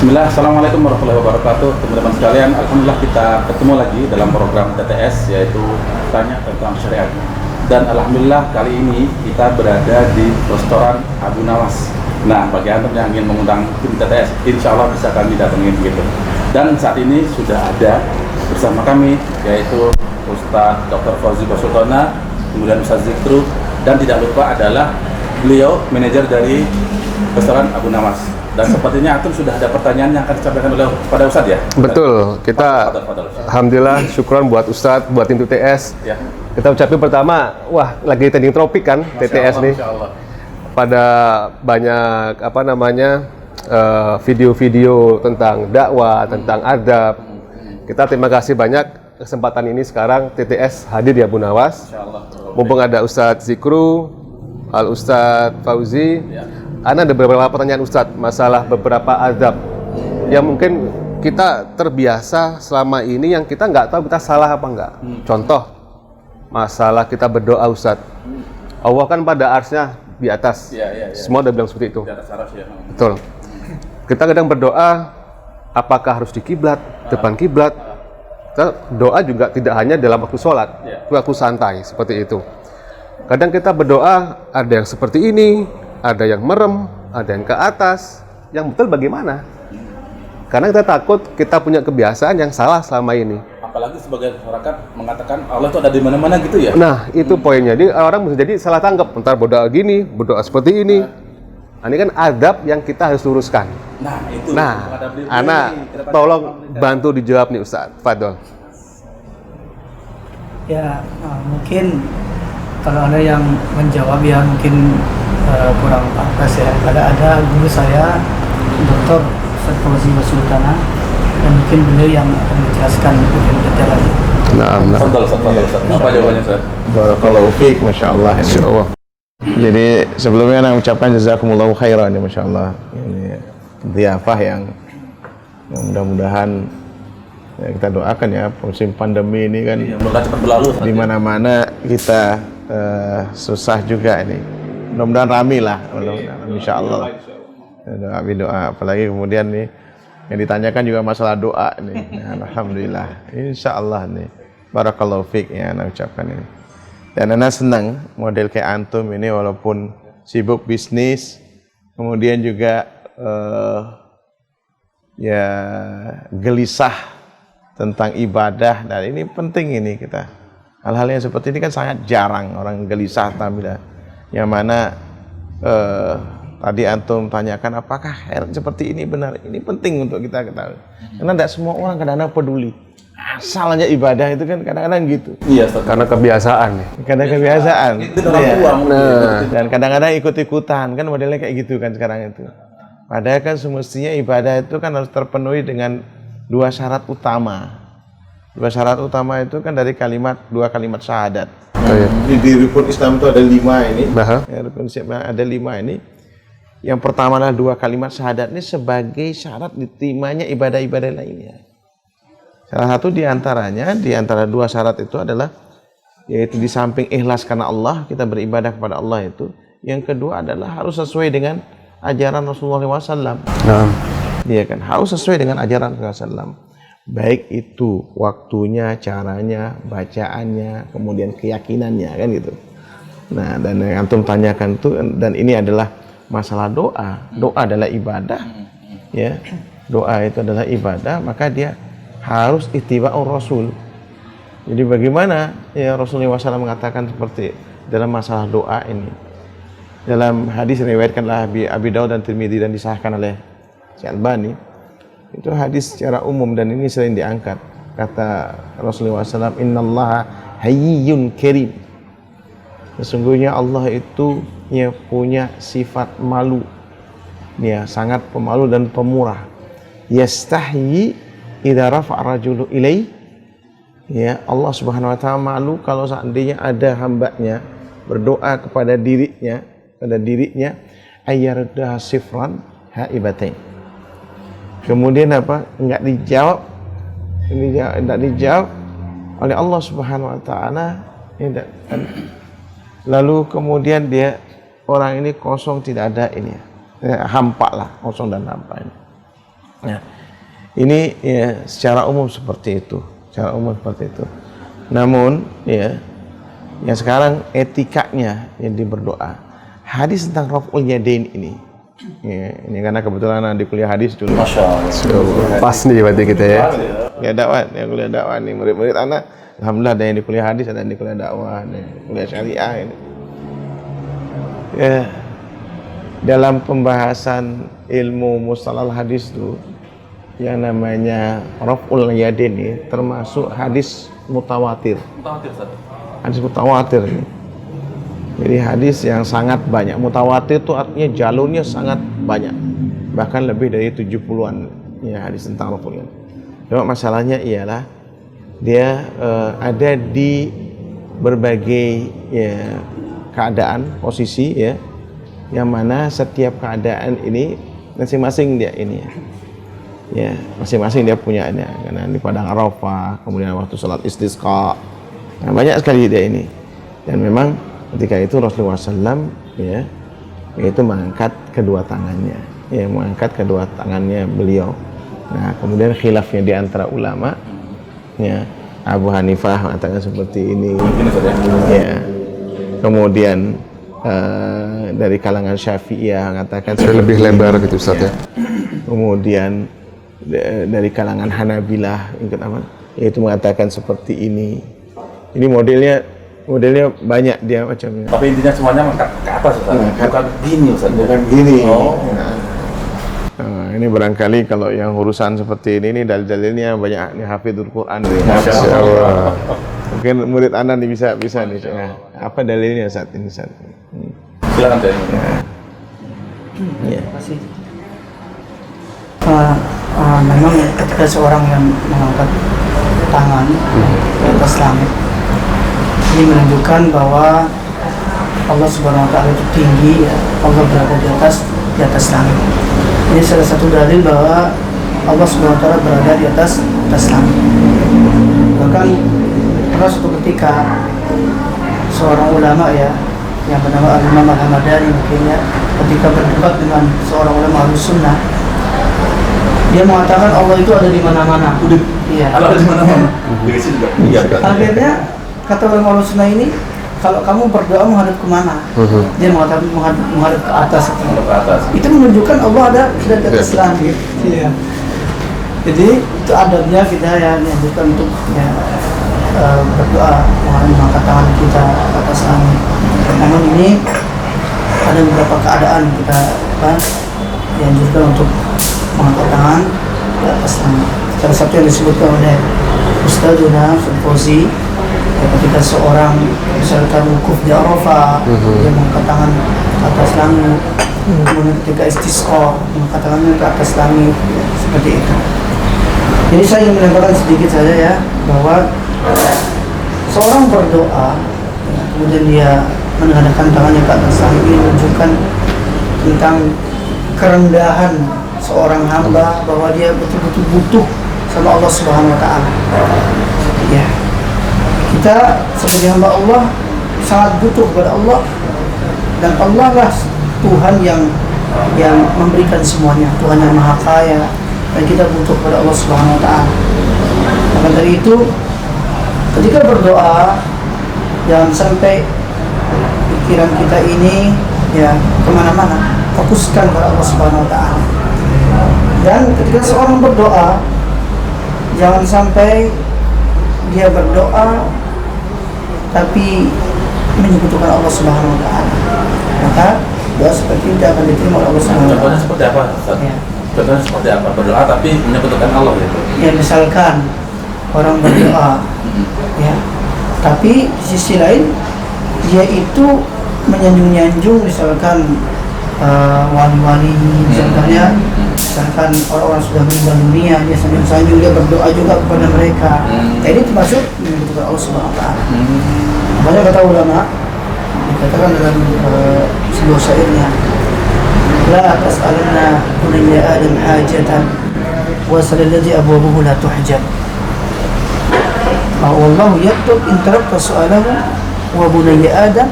Bismillah, Assalamualaikum warahmatullahi wabarakatuh. Teman-teman sekalian, Alhamdulillah kita ketemu lagi dalam program TTS, yaitu Tanya Tentang Syariat. Dan Alhamdulillah kali ini kita berada di restoran Abu Nawas. Nah, bagi Anda yang ingin mengundang tim TTS, insya Allah bisa kami datengin gitu. Dan saat ini sudah ada bersama kami, yaitu Ustadz Dr. Fauzi Basultona, kemudian Ustadz Zikru, dan tidak lupa adalah beliau manajer dari restoran Abu Nawas. Dan sepertinya Antum sudah ada pertanyaan yang akan disampaikan oleh pada Ustadz ya? Betul, kita Alhamdulillah syukron buat Ustadz, buat tim TTS. Ya. Kita ucapin pertama, wah lagi trending topik kan TTS nih. Pada banyak video-video tentang dakwah, tentang adab. Kita terima kasih banyak kesempatan ini sekarang TTS hadir di Abu Nawas. Mumpung ada Ustadz Zikru, Al-Ustadz Fauzi. Ada beberapa pertanyaan Ustadz masalah beberapa adab yang mungkin kita terbiasa selama ini yang kita nggak tahu kita salah apa enggak. Contoh masalah kita berdoa Ustadz. Allah kan pada arsy-Nya di atas. Semua udah bilang seperti itu. Betul. Kita kadang berdoa apakah harus di kiblat, depan kiblat. Doa juga tidak hanya dalam waktu sholat, waktu santai seperti itu. Kadang kita berdoa ada yang seperti ini, ada yang merem, ada yang ke atas. Yang betul bagaimana? Karena kita takut kita punya kebiasaan yang salah selama ini. Apalagi sebagai masyarakat mengatakan Allah itu ada di mana-mana gitu ya? Nah, itu poinnya. Jadi orang bisa jadi salah tanggap. Bentar berdoa gini, berdoa seperti ini. Nah, ini kan adab yang kita harus luruskan. Nah, itu. Anak tolong bantu dijawab nih Ustadz. Fadol. Ya, mungkin kalau ada yang menjawab ya mungkin kurang pantas ya. Ada guru saya, Dr. Fauzi Basultona, dan mungkin beliau yang akan menjelaskan lebih detail lagi. Fadol. Apa jawabannya, Ustaz? Barakallahu fiik, Masya Allah. Jadi sebelumnya saya ucapkan jazakumullahu khairan ya, Masya Allah. Ini dhiyafah yang mudah-mudahan ya, kita doakan ya, musim pandemi ini kan cepat berlalu. Di mana-mana kita susah juga ini. Mudah-mudahan rame lah, Insya Allah. Doa, apalagi kemudian nih yang ditanyakan juga masalah doa nih. Nah, alhamdulillah, Insya Allah nih. Barakallahu fiik ya, saya ucapkan ini. Dan Ana senang model kayak antum ini walaupun sibuk bisnis, kemudian juga ya gelisah tentang ibadah. Dan ini penting ini kita. Hal-hal yang seperti ini kan sangat jarang orang gelisah tampil. Yang mana tadi antum tanyakan apakah hal seperti ini benar. Ini penting untuk kita ketahui. Karena tidak semua orang kadang-kadang peduli. Asalnya ibadah itu kan kadang-kadang gitu. Iya, karena kebiasaan nih. Karena kebiasaan. Nah. Dan kadang-kadang ikut-ikutan kan modelnya kayak gitu kan sekarang itu. Padahal kan semestinya ibadah itu kan harus terpenuhi dengan dua syarat utama. Dua syarat utama itu kan dari dua kalimat syahadat. Di rukun Islam itu ada 5 ini. Ya, rukun Islam ada 5 ini. Yang pertama adalah dua kalimat syahadat ini sebagai syarat diterimanya ibadah-ibadah lainnya. Salah satu di antara dua syarat itu adalah yaitu di samping ikhlas karena Allah, kita beribadah kepada Allah itu. Yang kedua adalah harus sesuai dengan ajaran Rasulullah SAW. Dia kan harus sesuai dengan ajaran Rasulullah SAW. Baik itu waktunya, caranya, bacaannya, kemudian keyakinannya kan gitu. Nah, dan yang antum tanyakan itu, dan ini adalah masalah doa. Doa adalah ibadah, ya. Doa itu adalah ibadah, maka dia harus ittiba'ur Rasul. Jadi bagaimana ya Rasulullah SAW mengatakan seperti dalam masalah doa ini. Dalam hadis riwayatkanlah Abi Daud dan Tirmidzi dan disahkan oleh Syalbani. Itu hadis secara umum dan ini sering diangkat. Kata Rasulullah SAW, Innallaha hayyun karim. Sesungguhnya Allah itu ya, punya sifat malu. Ya, sangat pemalu dan pemurah. Yastahyi idza rafa'a rajulu ilai. Ya, Allah Subhanahu wa taala malu kalau seandainya ada hambanya berdoa kepada dirinya, ayyarda sifran haibatain. Kemudian apa? Enggak dijawab oleh Allah Subhanahu wa taala. Lalu kemudian orang ini kosong, tidak ada ini. Hampa lah, kosong dan hampa ini. Nah, ini ya secara umum seperti itu, Namun ya, yang sekarang etikanya yang berdoa, hadis tentang raf'ul yadain ini. Ya, ini karena kebetulan di kuliah hadis dulu. Masya Allah. Pas nih berarti kita ya. Ya dakwah, yang kuliah dakwah nih murid-murid anak. Alhamdulillah ada yang di kuliah hadis, ada yang di kuliah dakwah, ada yang di kuliah syariah ini. Ya, dalam pembahasan ilmu mustalah hadis itu yang namanya raf'ul yadain ini termasuk hadis mutawatir. Hadis mutawatir ini. Jadi hadis yang sangat banyak. Mutawatir itu artinya jalurnya sangat banyak. Bahkan lebih dari 70-an ya hadis tentang raf'ul yadain. Cuma masalahnya ialah dia ada di berbagai ya keadaan, posisi ya, yang mana setiap keadaan ini masing-masing dia ini ya, masing-masing dia punya ini, karena di padang Arafah, kemudian waktu sholat istisqa, nah, banyak sekali dia ini. Dan memang ketika itu Rasulullah SAW ya, yaitu mengangkat kedua tangannya, ya, mengangkat kedua tangannya beliau. Nah, kemudian khilafnya di antara ulama, ya, Abu Hanifah mengatakan seperti ini, ya. Kemudian dari kalangan Syafi'iyah mengatakan Lebih lebar gitu Ustaz ya. Kemudian dari kalangan Hanabilah yaitu mengatakan seperti ini. Ini modelnya banyak dia macamnya. Tapi intinya semuanya mengangkat ke atas Ustaz. Bukan gini Ustaz. Bukan gini. Oh. Nah, ini barangkali kalau yang urusan seperti ini dalil-dalilnya banyak nih hafidul Quran. Masya Allah. Mungkin murid Anda nih bisa nih. Nah, apa dalilnya saat ini? Silakan Teh. Ya. Terima kasih. Memang ketika seorang yang mengangkat tangan ke atas langit, ini menunjukkan bahwa Allah Subhanahu Wa Taala itu tinggi, ya. Allah berada di atas langit. Ini salah satu dalil bahwa Allah Subhanahu Wa Taala berada di atas langit. Bahkan pernah suatu ketika seorang ulama ya yang bernama Imam Al-Hamadani mungkin ya, ketika berdebat dengan seorang ulama Ahlussunnah, dia mengatakan Allah itu ada di mana-mana. Iya. Allah ada di mana-mana. Di sini juga. Iya. Akhirnya kata ulama Ahlussunnah ini, kalau kamu berdoa menghadap kemana? Dia mengatakan menghadap ke atas. Ke atas. Itu menunjukkan Allah ada di atas langit. Iya. Jadi itu adabnya kita ya dianjurkan untuk ya, berdoa mengangkat tangan kita ke atas langit. Namun ini ada beberapa keadaan kita dianjurkan untuk mengangkat tangan ke atas langit. Salah satu yang disebutkan oleh Ustadzuna Sulfozi, ya, ketika seorang misalkan wukuf di Arafah, dia mengangkat tangan ke atas langit. Kemudian ketika istisqa, mengangkat tangannya ke atas langit, ya, seperti itu. Jadi saya ingin menambahkan sedikit saja ya, bahwa seorang berdoa, ya, kemudian dia menghadapkan tangannya ke atas langit, ini menunjukkan tentang kerendahan seorang hamba, bahwa dia betul-betul butuh sama Allah Subhanahu Wa Taala. Ya, kita sebagai hamba Allah sangat butuh kepada Allah, dan Allah lah Tuhan yang memberikan semuanya, Tuhan yang Maha Kaya, dan kita butuh kepada Allah Subhanahu Wa Taala. Maka dari itu, ketika berdoa, jangan sampai pikiran kita ini ya kemana-mana, fokuskan kepada Allah Subhanahu Wa Taala. Dan ketika seorang berdoa, jangan sampai dia berdoa tapi menyekutukan Allah Subhanahu Wa Taala. Maka doa seperti itu akan diterima oleh Allah Subhanahu Wa Taala. Contohnya seperti apa Ustaz? Ya. Contohnya seperti apa? Berdoa tapi menyekutukan Allah gitu. Ya, misalkan orang berdoa ya, tapi di sisi lain dia itu menyanjung-nyanjung misalkan wali-wali misalkan ya, misalkan orang-orang sudah meninggal dunia, dia sanjung-sanjung, dia berdoa juga kepada mereka. Nah, ini termasuk menyekutukan Allah Subhanahu Wa Taala. Makanya kata ulama dikatakan dalam sebuah syairnya, la tas'alanna bunayya adam hajatan wasal alladhi abwabuhu la tuhjab. Wallahu yaktub in tarakta su'alahu wa bunayya adam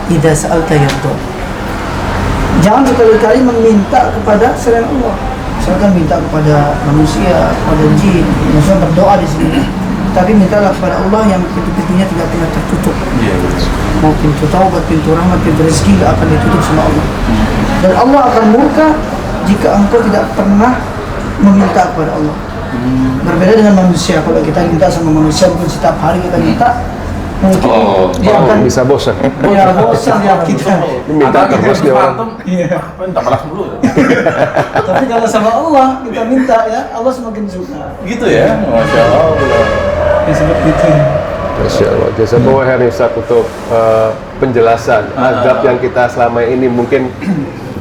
idza sa'alta yaktub. Jangan sekali-kali meminta kepada selain Allah. misalkan minta kepada manusia, kepada jin, misalnya berdoa di sini. Tapi mintalah kepada Allah yang pintu-pintunya tidak pernah tertutup. Mau pintu taubat, pintu rahmat, pintu rezeki tidak akan ditutup sama Allah. Dan Allah akan murka jika engkau tidak pernah meminta kepada Allah. Berbeda dengan manusia. Kalau kita minta sama manusia mungkin setiap hari kita minta, mungkin dia akan bisa bosan. ya bosan ya kita. Minta terus dia orang. Iya. Minta balas dulu. Tapi kalau sama Allah kita minta ya, Allah semakin suka. Gitu ya, masya Allah. Ya seperti itu. Masya Allah. Jazakallah khairan Ustaz untuk penjelasan adab yang kita selama ini mungkin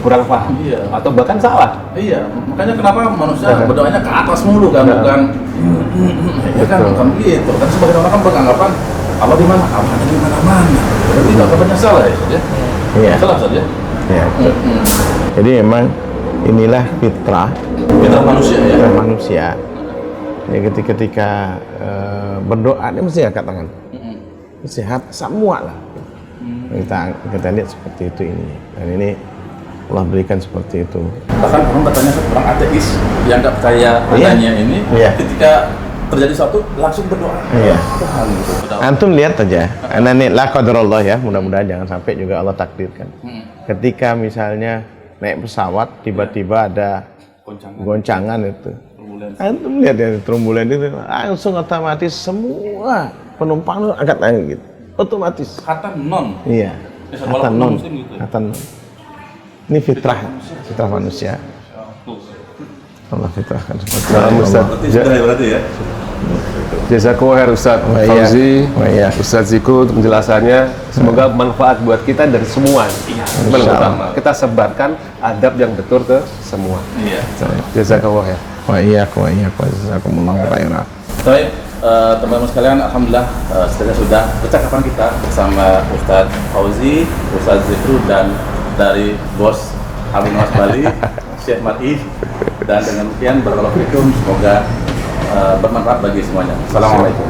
kurang paham Iya. atau bahkan salah. Iya, makanya kenapa manusia berdoanya ke atas mulu kan, bukan? Ya kan, Betul. bukan gitu. Kan sebagian orang kan beranggapan Allah di mana? Allah ada di mana-mana. Berarti nggak pernah salah ya, saja. Iya. Salah saja. Ya, betul. Jadi memang inilah fitrah Kita manusia ya. fitrah manusia. Ya, ketika berdoa dia mesti angkat tangan. Sehat semua lah. Kita lihat seperti itu ini. Dan ini Allah berikan seperti itu. Bahkan orang katanya orang ateis yang nggak percaya adanya ini, Iya. ketika terjadi sesuatu langsung berdoa. Iya. Tuhan gitu. Antum lihat aja. Ini la qadarullah ya, mudah-mudahan jangan sampai juga Allah takdirkan. Ketika misalnya naik pesawat tiba-tiba ada goncangan itu. Antum lihat ya trombolen itu langsung otomatis semua penumpang itu angkat tangan gitu. Otomatis. Kata non. Iya. Bisa Kata walaupun non. muslim gitu ya? Kata non. Ini fitrah manusia. Allah fitrahkan seperti Nah, itu. Ustaz. Berarti sudah ya berarti ya. Jazakallah khairan Ustaz Wa iya. Fauzi, Wa iya. Ustaz Zikru untuk penjelasannya. Semoga manfaat buat kita dan semua. Yang utama kita sebarkan adab yang betul ke semua. Iya. Jazakallah khair. Wa iyyakum wa iyyakum jazakumullahu khairan. Baik, teman-teman sekalian, alhamdulillah setelah sudah percakapan kita bersama Ustadz Fauzi, Ustadz Zikru dan dari bos Abu Nawas Bali, Syekh Mar'i, dan dengan demikian barakallahu fikum, semoga bermanfaat bagi semuanya. Assalamualaikum.